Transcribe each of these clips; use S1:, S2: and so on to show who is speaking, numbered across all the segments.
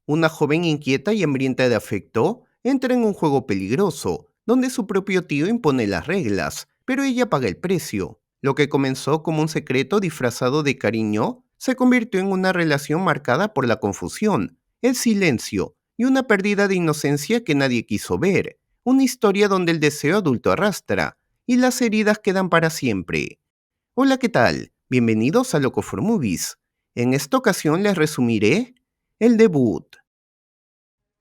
S1: Una joven inquieta y hambrienta de afecto entra en un juego peligroso, donde su propio tío impone las reglas, pero ella paga el precio. Lo que comenzó como un secreto disfrazado de cariño se convirtió en una relación marcada por la confusión, el silencio y una pérdida de inocencia que nadie quiso ver. Una historia donde el deseo adulto arrastra y las heridas quedan para siempre. Hola, ¿qué tal? Bienvenidos a Loco for Movies. En esta ocasión les resumiré el debut.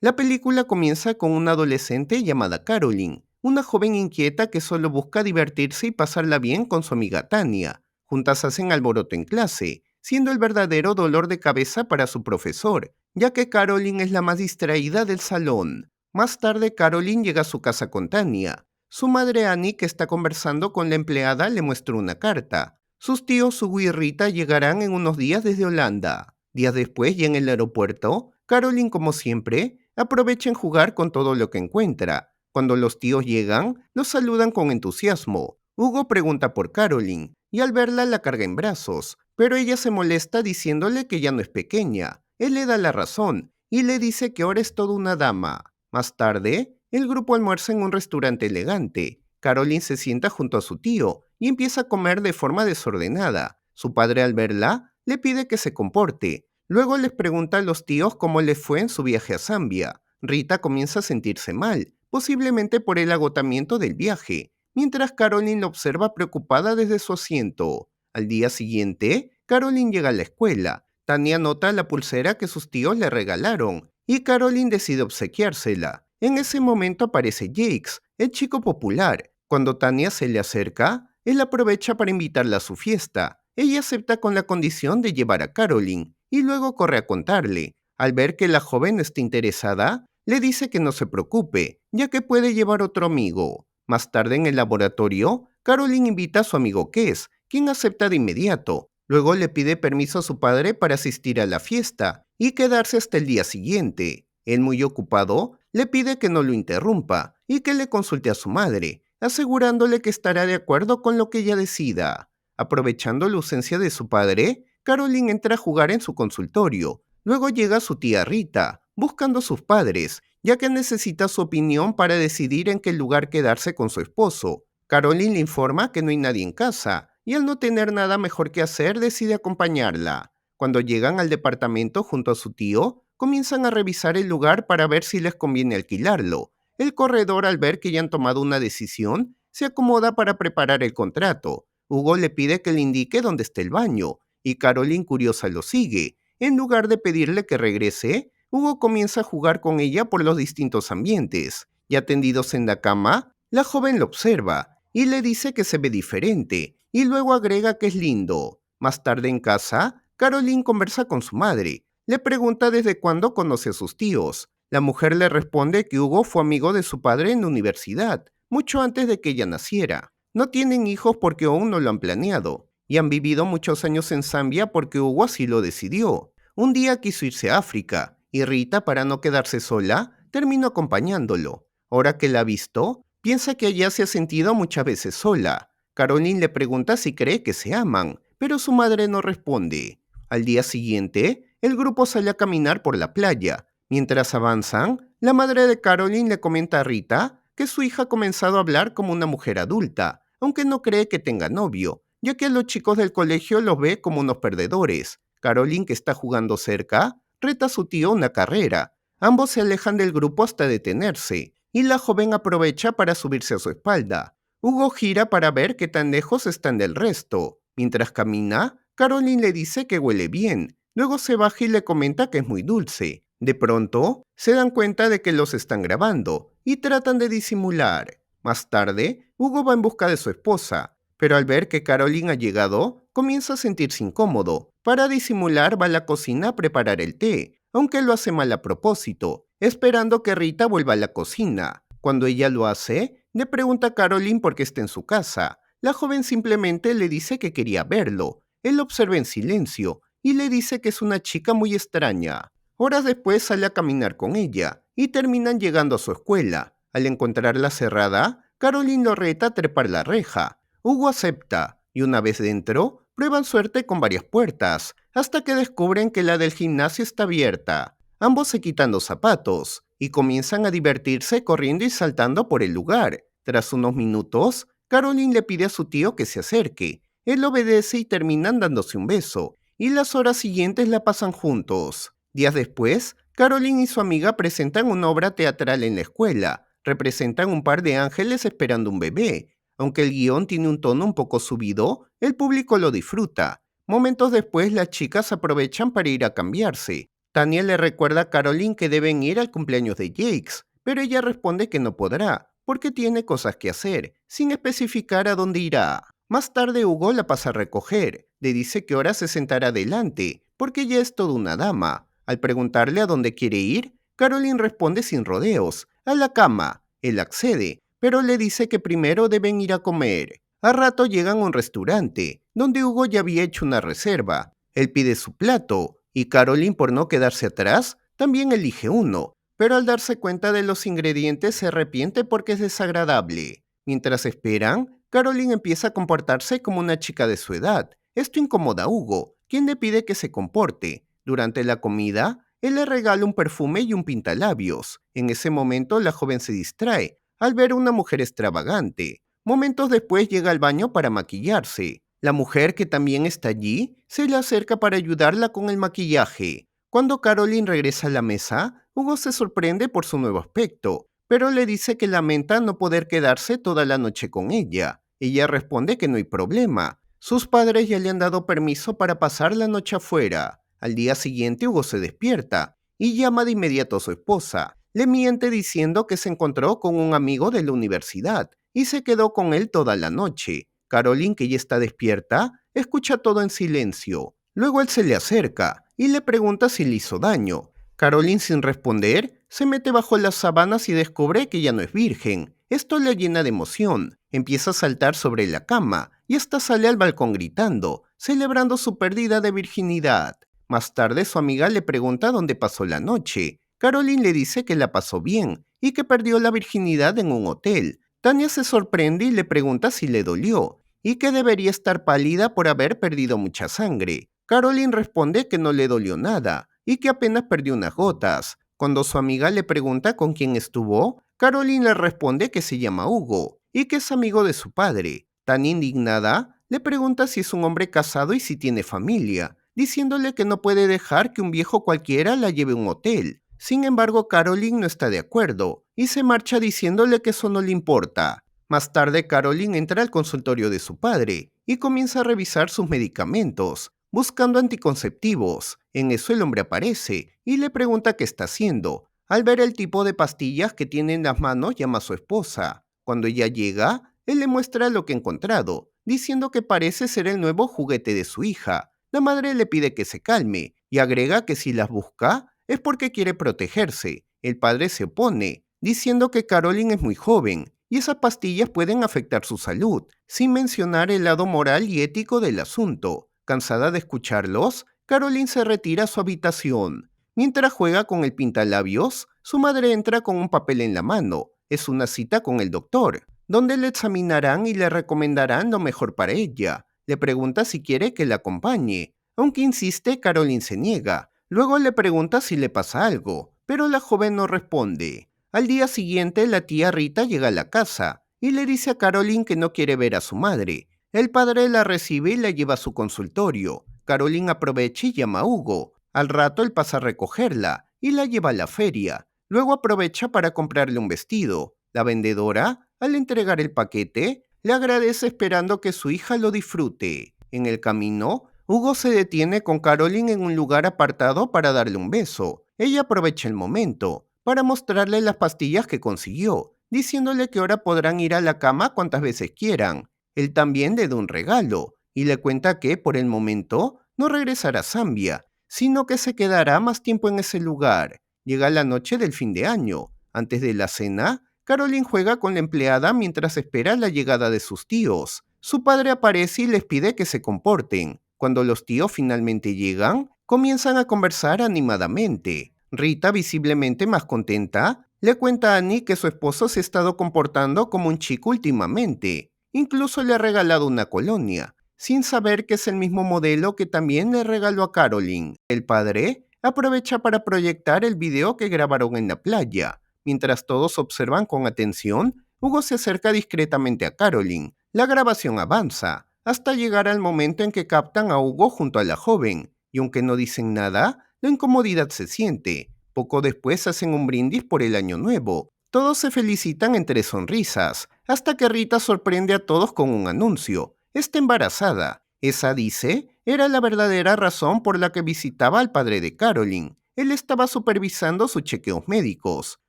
S1: La película comienza con una adolescente llamada Caroline, una joven inquieta que solo busca divertirse y pasarla bien con su amiga Tania. Juntas hacen alboroto en clase, siendo el verdadero dolor de cabeza para su profesor, ya que Caroline es la más distraída del salón. Más tarde, Caroline llega a su casa con Tania. Su madre Annie, que está conversando con la empleada, le muestra una carta. Sus tíos Hugo y Rita llegarán en unos días desde Holanda. Días después, ya en el aeropuerto, Caroline, como siempre, aprovecha en jugar con todo lo que encuentra. Cuando los tíos llegan, los saludan con entusiasmo. Hugo pregunta por Caroline, y al verla la carga en brazos, pero ella se molesta diciéndole que ya no es pequeña. Él le da la razón, y le dice que ahora es toda una dama. Más tarde, el grupo almuerza en un restaurante elegante. Caroline se sienta junto a su tío, y empieza a comer de forma desordenada. Su padre, al verla, le pide que se comporte. Luego les pregunta a los tíos cómo les fue en su viaje a Zambia. Rita comienza a sentirse mal, posiblemente por el agotamiento del viaje, mientras Caroline lo observa preocupada desde su asiento. Al día siguiente, Caroline llega a la escuela. Tania nota la pulsera que sus tíos le regalaron, y Caroline decide obsequiársela. En ese momento aparece Jakes, el chico popular. Cuando Tania se le acerca, él aprovecha para invitarla a su fiesta. Ella acepta con la condición de llevar a Caroline, y luego corre a contarle. Al ver que la joven está interesada, le dice que no se preocupe, ya que puede llevar otro amigo. Más tarde en el laboratorio, Caroline invita a su amigo Kes, quien acepta de inmediato. Luego le pide permiso a su padre para asistir a la fiesta y quedarse hasta el día siguiente. Él, muy ocupado, le pide que no lo interrumpa y que le consulte a su madre, asegurándole que estará de acuerdo con lo que ella decida. Aprovechando la ausencia de su padre, Caroline entra a jugar en su consultorio. Luego llega su tía Rita, buscando a sus padres, ya que necesita su opinión para decidir en qué lugar quedarse con su esposo. Caroline le informa que no hay nadie en casa, y al no tener nada mejor que hacer, decide acompañarla. Cuando llegan al departamento junto a su tío, comienzan a revisar el lugar para ver si les conviene alquilarlo. El corredor, al ver que ya han tomado una decisión, se acomoda para preparar el contrato. Hugo le pide que le indique dónde está el baño, y Caroline, curiosa, lo sigue. En lugar de pedirle que regrese, Hugo comienza a jugar con ella por los distintos ambientes. Ya tendidos en la cama, la joven lo observa y le dice que se ve diferente, y luego agrega que es lindo. Más tarde en casa, Caroline conversa con su madre. Le pregunta desde cuándo conoce a sus tíos. La mujer le responde que Hugo fue amigo de su padre en la universidad, mucho antes de que ella naciera. No tienen hijos porque aún no lo han planeado, y han vivido muchos años en Zambia porque Hugo así lo decidió. Un día quiso irse a África, y Rita, para no quedarse sola, terminó acompañándolo. Ahora que la ha visto, piensa que allá se ha sentido muchas veces sola. Caroline le pregunta si cree que se aman, pero su madre no responde. Al día siguiente, el grupo sale a caminar por la playa. Mientras avanzan, la madre de Caroline le comenta a Rita que su hija ha comenzado a hablar como una mujer adulta, aunque no cree que tenga novio, ya que a los chicos del colegio los ve como unos perdedores. Caroline, que está jugando cerca, reta a su tío una carrera. Ambos se alejan del grupo hasta detenerse, y la joven aprovecha para subirse a su espalda. Hugo gira para ver qué tan lejos están del resto. Mientras camina, Caroline le dice que huele bien. Luego se baja y le comenta que es muy dulce. De pronto, se dan cuenta de que los están grabando y tratan de disimular. Más tarde, Hugo va en busca de su esposa, pero al ver que Caroline ha llegado, comienza a sentirse incómodo. Para disimular, va a la cocina a preparar el té, aunque lo hace mal a propósito, esperando que Rita vuelva a la cocina. Cuando ella lo hace, le pregunta a Caroline por qué está en su casa. La joven simplemente le dice que quería verlo. Él lo observa en silencio y le dice que es una chica muy extraña. Horas después sale a caminar con ella y terminan llegando a su escuela. Al encontrarla cerrada, Caroline lo reta a trepar la reja. Hugo acepta y una vez dentro, prueban suerte con varias puertas, hasta que descubren que la del gimnasio está abierta. Ambos se quitan los zapatos y comienzan a divertirse corriendo y saltando por el lugar. Tras unos minutos, Caroline le pide a su tío que se acerque. Él obedece y terminan dándose un beso, y las horas siguientes la pasan juntos. Días después, Caroline y su amiga presentan una obra teatral en la escuela. Representan un par de ángeles esperando un bebé. Aunque el guión tiene un tono un poco subido, el público lo disfruta. Momentos después, las chicas aprovechan para ir a cambiarse. Tania le recuerda a Caroline que deben ir al cumpleaños de Jakes, pero ella responde que no podrá, porque tiene cosas que hacer, sin especificar a dónde irá. Más tarde Hugo la pasa a recoger, le dice que ahora se sentará adelante, porque ella es toda una dama. Al preguntarle a dónde quiere ir, Caroline responde sin rodeos, a la cama. Él accede, pero le dice que primero deben ir a comer. A rato llegan a un restaurante, donde Hugo ya había hecho una reserva. Él pide su plato, y Caroline, por no quedarse atrás, también elige uno, pero al darse cuenta de los ingredientes se arrepiente porque es desagradable. Mientras esperan, Caroline empieza a comportarse como una chica de su edad. Esto incomoda a Hugo, quien le pide que se comporte. Durante la comida, él le regala un perfume y un pintalabios. En ese momento, la joven se distrae al ver a una mujer extravagante. Momentos después llega al baño para maquillarse. La mujer, que también está allí, se le acerca para ayudarla con el maquillaje. Cuando Caroline regresa a la mesa, Hugo se sorprende por su nuevo aspecto, pero le dice que lamenta no poder quedarse toda la noche con ella. Ella responde que no hay problema. Sus padres ya le han dado permiso para pasar la noche afuera. Al día siguiente Hugo se despierta y llama de inmediato a su esposa. Le miente diciendo que se encontró con un amigo de la universidad y se quedó con él toda la noche. Caroline, que ya está despierta, escucha todo en silencio. Luego él se le acerca y le pregunta si le hizo daño. Caroline, sin responder, se mete bajo las sábanas y descubre que ya no es virgen. Esto le llena de emoción. Empieza a saltar sobre la cama y hasta sale al balcón gritando, celebrando su pérdida de virginidad. Más tarde su amiga le pregunta dónde pasó la noche. Caroline le dice que la pasó bien y que perdió la virginidad en un hotel. Tania se sorprende y le pregunta si le dolió y que debería estar pálida por haber perdido mucha sangre. Caroline responde que no le dolió nada y que apenas perdió unas gotas. Cuando su amiga le pregunta con quién estuvo, Caroline le responde que se llama Hugo y que es amigo de su padre. Tan indignada, le pregunta si es un hombre casado y si tiene familia, diciéndole que no puede dejar que un viejo cualquiera la lleve a un hotel. Sin embargo, Caroline no está de acuerdo y se marcha diciéndole que eso no le importa. Más tarde, Caroline entra al consultorio de su padre y comienza a revisar sus medicamentos, buscando anticonceptivos. En eso el hombre aparece y le pregunta qué está haciendo. Al ver el tipo de pastillas que tiene en las manos, llama a su esposa. Cuando ella llega, él le muestra lo que ha encontrado, diciendo que parece ser el nuevo juguete de su hija. La madre le pide que se calme y agrega que si las busca es porque quiere protegerse. El padre se opone, diciendo que Caroline es muy joven y esas pastillas pueden afectar su salud, sin mencionar el lado moral y ético del asunto. Cansada de escucharlos, Caroline se retira a su habitación. Mientras juega con el pintalabios, su madre entra con un papel en la mano. Es una cita con el doctor, donde le examinarán y le recomendarán lo mejor para ella. Le pregunta si quiere que la acompañe. Aunque insiste, Caroline se niega. Luego le pregunta si le pasa algo, pero la joven no responde. Al día siguiente, la tía Rita llega a la casa y le dice a Caroline que no quiere ver a su madre. El padre la recibe y la lleva a su consultorio. Caroline aprovecha y llama a Hugo. Al rato él pasa a recogerla y la lleva a la feria. Luego aprovecha para comprarle un vestido. La vendedora, al entregar el paquete, le agradece esperando que su hija lo disfrute. En el camino, Hugo se detiene con Caroline en un lugar apartado para darle un beso. Ella aprovecha el momento para mostrarle las pastillas que consiguió, diciéndole que ahora podrán ir a la cama cuantas veces quieran. Él también le da un regalo y le cuenta que, por el momento, no regresará a Zambia, sino que se quedará más tiempo en ese lugar. Llega la noche del fin de año. Antes de la cena, Caroline juega con la empleada mientras espera la llegada de sus tíos. Su padre aparece y les pide que se comporten. Cuando los tíos finalmente llegan, comienzan a conversar animadamente. Rita, visiblemente más contenta, le cuenta a Annie que su esposo se ha estado comportando como un chico últimamente. Incluso le ha regalado una colonia, sin saber que es el mismo modelo que también le regaló a Caroline. El padre aprovecha para proyectar el video que grabaron en la playa. Mientras todos observan con atención, Hugo se acerca discretamente a Caroline. La grabación avanza, hasta llegar al momento en que captan a Hugo junto a la joven, y aunque no dicen nada, la incomodidad se siente. Poco después hacen un brindis por el año nuevo. Todos se felicitan entre sonrisas, hasta que Rita sorprende a todos con un anuncio. Está embarazada. Esa, dice, era la verdadera razón por la que visitaba al padre de Caroline. Él estaba supervisando sus chequeos médicos.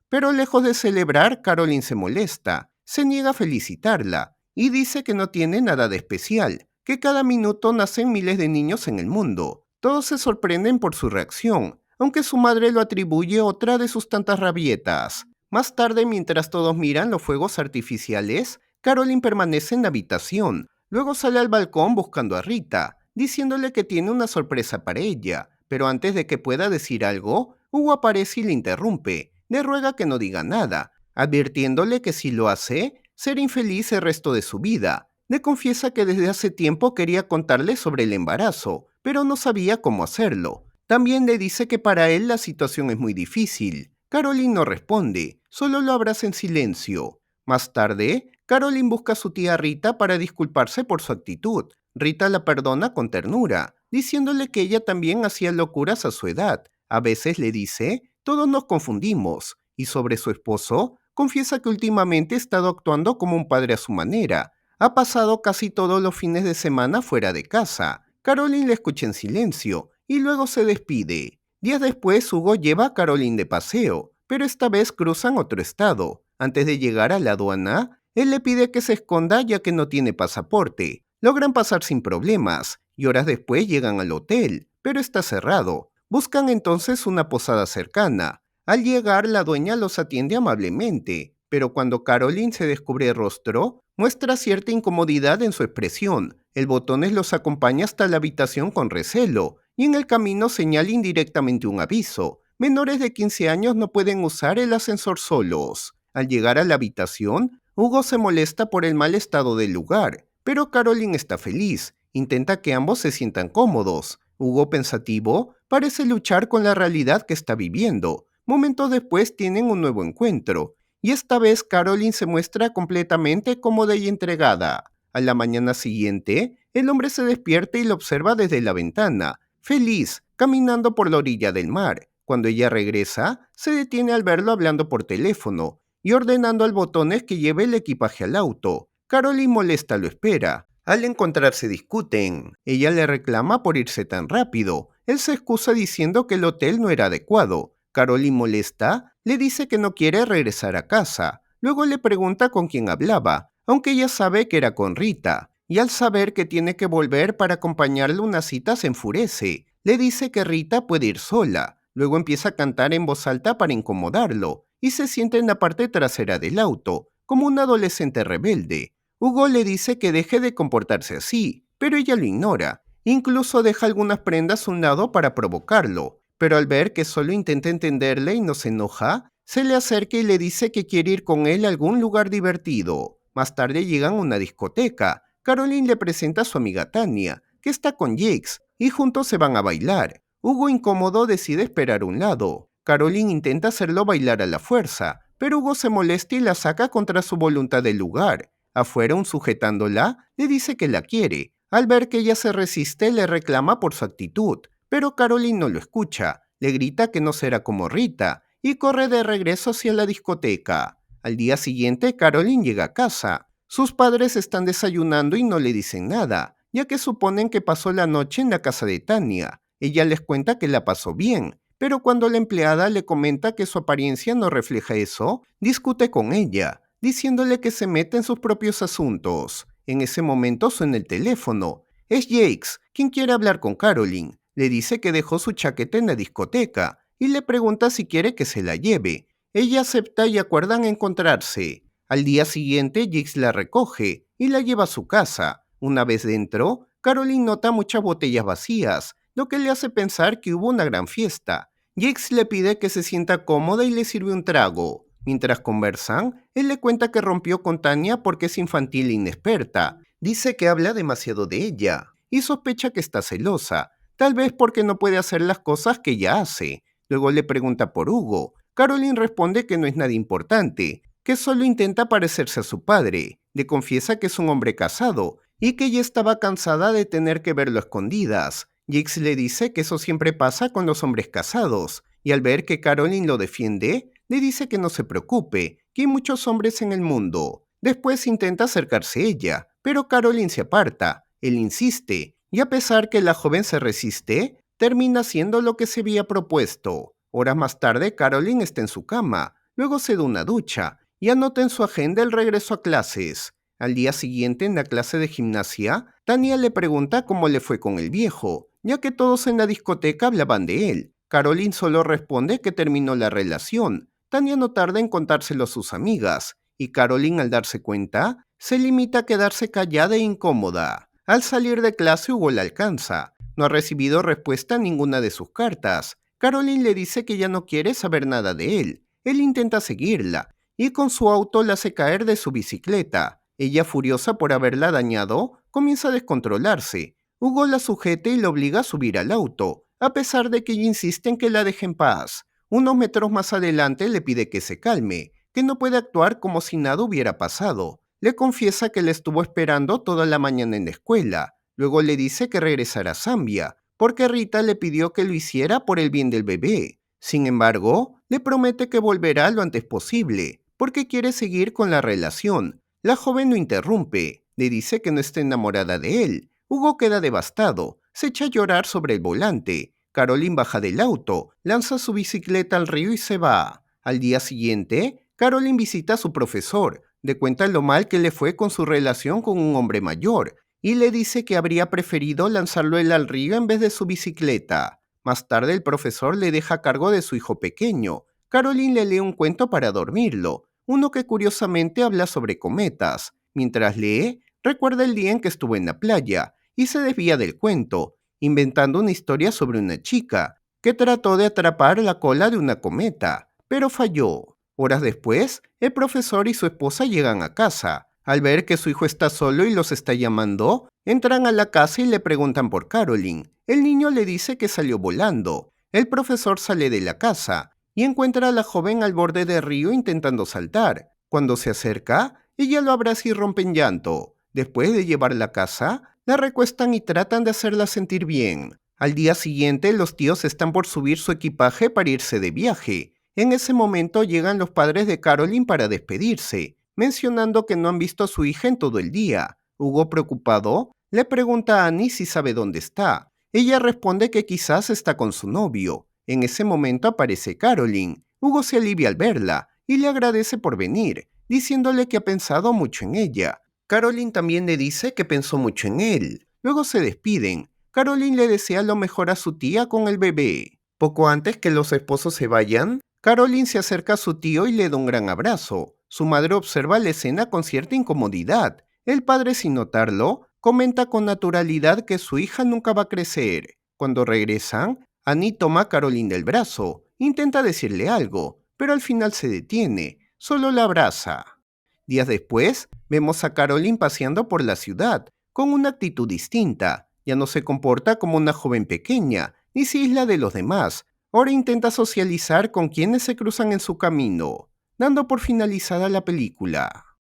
S1: Pero lejos de celebrar, Caroline se molesta, se niega a felicitarla y dice que no tiene nada de especial, que cada minuto nacen miles de niños en el mundo. Todos se sorprenden por su reacción, aunque su madre lo atribuye a otra de sus tantas rabietas. Más tarde, mientras todos miran los fuegos artificiales, Caroline permanece en la habitación. Luego sale al balcón buscando a Rita, diciéndole que tiene una sorpresa para ella. Pero antes de que pueda decir algo, Hugo aparece y le interrumpe. Le ruega que no diga nada, advirtiéndole que si lo hace, será infeliz el resto de su vida. Le confiesa que desde hace tiempo quería contarle sobre el embarazo, pero no sabía cómo hacerlo. También le dice que para él la situación es muy difícil. Caroline no responde, solo lo abraza en silencio. Más tarde, Caroline busca a su tía Rita para disculparse por su actitud. Rita la perdona con ternura, diciéndole que ella también hacía locuras a su edad. A veces le dice, todos nos confundimos, y sobre su esposo, confiesa que últimamente ha estado actuando como un padre a su manera. Ha pasado casi todos los fines de semana fuera de casa. Caroline le escucha en silencio, y luego se despide. Días después, Hugo lleva a Caroline de paseo, pero esta vez cruzan otro estado. Antes de llegar a la aduana, él le pide que se esconda ya que no tiene pasaporte. Logran pasar sin problemas, y horas después llegan al hotel, pero está cerrado. Buscan entonces una posada cercana. Al llegar, la dueña los atiende amablemente, pero cuando Caroline se descubre el rostro, muestra cierta incomodidad en su expresión. El botones los acompaña hasta la habitación con recelo, y en el camino señala indirectamente un aviso. Menores de 15 años no pueden usar el ascensor solos. Al llegar a la habitación, Hugo se molesta por el mal estado del lugar, pero Caroline está feliz. Intenta que ambos se sientan cómodos. Hugo, pensativo, parece luchar con la realidad que está viviendo. Momentos después tienen un nuevo encuentro, y esta vez Caroline se muestra completamente cómoda y entregada. A la mañana siguiente, el hombre se despierta y lo observa desde la ventana, feliz, caminando por la orilla del mar. Cuando ella regresa, se detiene al verlo hablando por teléfono y ordenando al botones que lleve el equipaje al auto. Caroline, molesta, lo espera. Al encontrarse discuten. Ella le reclama por irse tan rápido. Él se excusa diciendo que el hotel no era adecuado. Caroline, molesta, le dice que no quiere regresar a casa. Luego le pregunta con quién hablaba, aunque ella sabe que era con Rita. Y al saber que tiene que volver para acompañarle a una cita se enfurece. Le dice que Rita puede ir sola. Luego empieza a cantar en voz alta para incomodarlo y se sienta en la parte trasera del auto, como un adolescente rebelde. Hugo le dice que deje de comportarse así, pero ella lo ignora. Incluso deja algunas prendas a un lado para provocarlo, pero al ver que solo intenta entenderle y no se enoja, se le acerca y le dice que quiere ir con él a algún lugar divertido. Más tarde llegan a una discoteca. Caroline le presenta a su amiga Tania, que está con Jakes, y juntos se van a bailar. Hugo, incómodo, decide esperar a un lado. Caroline intenta hacerlo bailar a la fuerza, pero Hugo se molesta y la saca contra su voluntad del lugar. Afuera, un sujetándola le dice que la quiere. Al ver que ella se resiste, le reclama por su actitud, pero Caroline no lo escucha. Le grita que no será como Rita y corre de regreso hacia la discoteca. Al día siguiente, Caroline llega a casa. Sus padres están desayunando y no le dicen nada, ya que suponen que pasó la noche en la casa de Tania. Ella les cuenta que la pasó bien, pero cuando la empleada le comenta que su apariencia no refleja eso, discute con ella, diciéndole que se mete en sus propios asuntos. En ese momento suena el teléfono. Es Jakes, quien quiere hablar con Caroline. Le dice que dejó su chaqueta en la discoteca y le pregunta si quiere que se la lleve. Ella acepta y acuerdan encontrarse. Al día siguiente, Jakes la recoge y la lleva a su casa. Una vez dentro, Caroline nota muchas botellas vacías, lo que le hace pensar que hubo una gran fiesta. Jakes le pide que se sienta cómoda y le sirve un trago. Mientras conversan, él le cuenta que rompió con Tania porque es infantil e inexperta. Dice que habla demasiado de ella y sospecha que está celosa. tal vez porque no puede hacer las cosas que ella hace. Luego le pregunta por Hugo. Caroline responde que no es nada importante, que solo intenta parecerse a su padre. Le confiesa que es un hombre casado y que ella estaba cansada de tener que verlo a escondidas. Jix le dice que eso siempre pasa con los hombres casados, y al ver que Caroline lo defiende, le dice que no se preocupe, que hay muchos hombres en el mundo. Después intenta acercarse a ella, pero Caroline se aparta. Él insiste, y a pesar que la joven se resiste, termina haciendo lo que se había propuesto. Horas más tarde, Caroline está en su cama, luego se da una ducha y anota en su agenda el regreso a clases. Al día siguiente, en la clase de gimnasia, Tania le pregunta cómo le fue con el viejo, ya que todos en la discoteca hablaban de él. Caroline solo responde que terminó la relación. Tania no tarda en contárselo a sus amigas, y Caroline, al darse cuenta, se limita a quedarse callada e incómoda. Al salir de clase, Hugo la alcanza. No ha recibido respuesta a ninguna de sus cartas. Caroline le dice que ya no quiere saber nada de él. Él intenta seguirla, y con su auto la hace caer de su bicicleta. Ella, furiosa por haberla dañado, comienza a descontrolarse. Hugo la sujeta y la obliga a subir al auto, a pesar de que ella insiste en que la deje en paz. Unos metros más adelante le pide que se calme, que no puede actuar como si nada hubiera pasado. Le confiesa que le estuvo esperando toda la mañana en la escuela. Luego le dice que regresará a Zambia, porque Rita le pidió que lo hiciera por el bien del bebé. Sin embargo, le promete que volverá lo antes posible, porque quiere seguir con la relación. La joven lo interrumpe, le dice que no está enamorada de él. Hugo queda devastado, se echa a llorar sobre el volante. Caroline baja del auto, lanza su bicicleta al río y se va. Al día siguiente, Caroline visita a su profesor, le cuenta lo mal que le fue con su relación con un hombre mayor, y le dice que habría preferido lanzarlo él al río en vez de su bicicleta. Más tarde el profesor le deja a cargo de su hijo pequeño. Caroline le lee un cuento para dormirlo, uno que curiosamente habla sobre cometas. Mientras lee, recuerda el día en que estuvo en la playa y se desvía del cuento, inventando una historia sobre una chica que trató de atrapar la cola de una cometa, pero falló. Horas después, el profesor y su esposa llegan a casa. Al ver que su hijo está solo y los está llamando, entran a la casa y le preguntan por Caroline. El niño le dice que salió volando. El profesor sale de la casa y encuentra a la joven al borde del río intentando saltar. Cuando se acerca, ella lo abraza y rompe en llanto. Después de llevarla a casa, la recuestan y tratan de hacerla sentir bien. Al día siguiente, los tíos están por subir su equipaje para irse de viaje. En ese momento llegan los padres de Caroline para despedirse, mencionando que no han visto a su hija en todo el día. Hugo, preocupado, le pregunta a Annie si sabe dónde está. Ella responde que quizás está con su novio. En ese momento aparece Caroline. Hugo se alivia al verla y le agradece por venir, diciéndole que ha pensado mucho en ella. Caroline también le dice que pensó mucho en él. Luego se despiden. Caroline le desea lo mejor a su tía con el bebé. Poco antes que los esposos se vayan, Caroline se acerca a su tío y le da un gran abrazo. Su madre observa la escena con cierta incomodidad. El padre, sin notarlo, comenta con naturalidad que su hija nunca va a crecer. Cuando regresan, Annie toma a Caroline del brazo, intenta decirle algo, pero al final se detiene, solo la abraza. Días después, vemos a Caroline paseando por la ciudad, con una actitud distinta. Ya no se comporta como una joven pequeña, ni se aísla de los demás. Ahora intenta socializar con quienes se cruzan en su camino, dando por finalizada la película.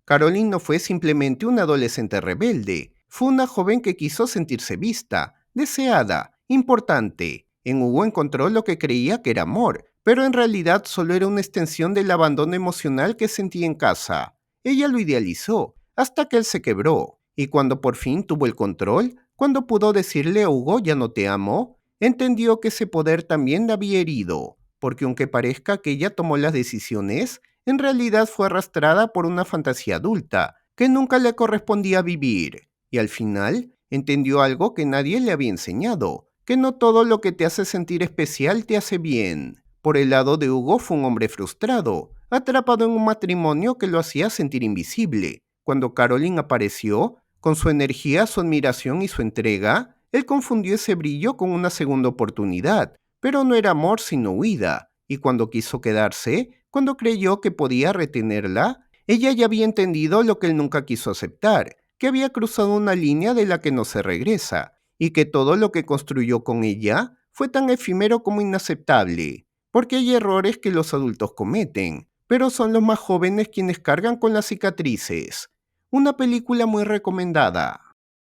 S1: Caroline no fue simplemente una adolescente rebelde, fue una joven que quiso sentirse vista, deseada, importante. En Hugo encontró lo que creía que era amor, pero en realidad solo era una extensión del abandono emocional que sentía en casa. Ella lo idealizó, hasta que él se quebró, y cuando por fin tuvo el control, cuando pudo decirle a Hugo ya no te amo, entendió que ese poder también la había herido, porque aunque parezca que ella tomó las decisiones, en realidad fue arrastrada por una fantasía adulta que nunca le correspondía vivir, y al final entendió algo que nadie le había enseñado, que no todo lo que te hace sentir especial te hace bien. Por el lado de Hugo fue un hombre frustrado, atrapado en un matrimonio que lo hacía sentir invisible. Cuando Caroline apareció, con su energía, su admiración y su entrega, él confundió ese brillo con una segunda oportunidad, pero no era amor sino huida, y cuando quiso quedarse, cuando creyó que podía retenerla, ella ya había entendido lo que él nunca quiso aceptar, que había cruzado una línea de la que no se regresa, y que todo lo que construyó con ella fue tan efímero como inaceptable, porque hay errores que los adultos cometen, pero son los más jóvenes quienes cargan con las cicatrices. Una película muy recomendada.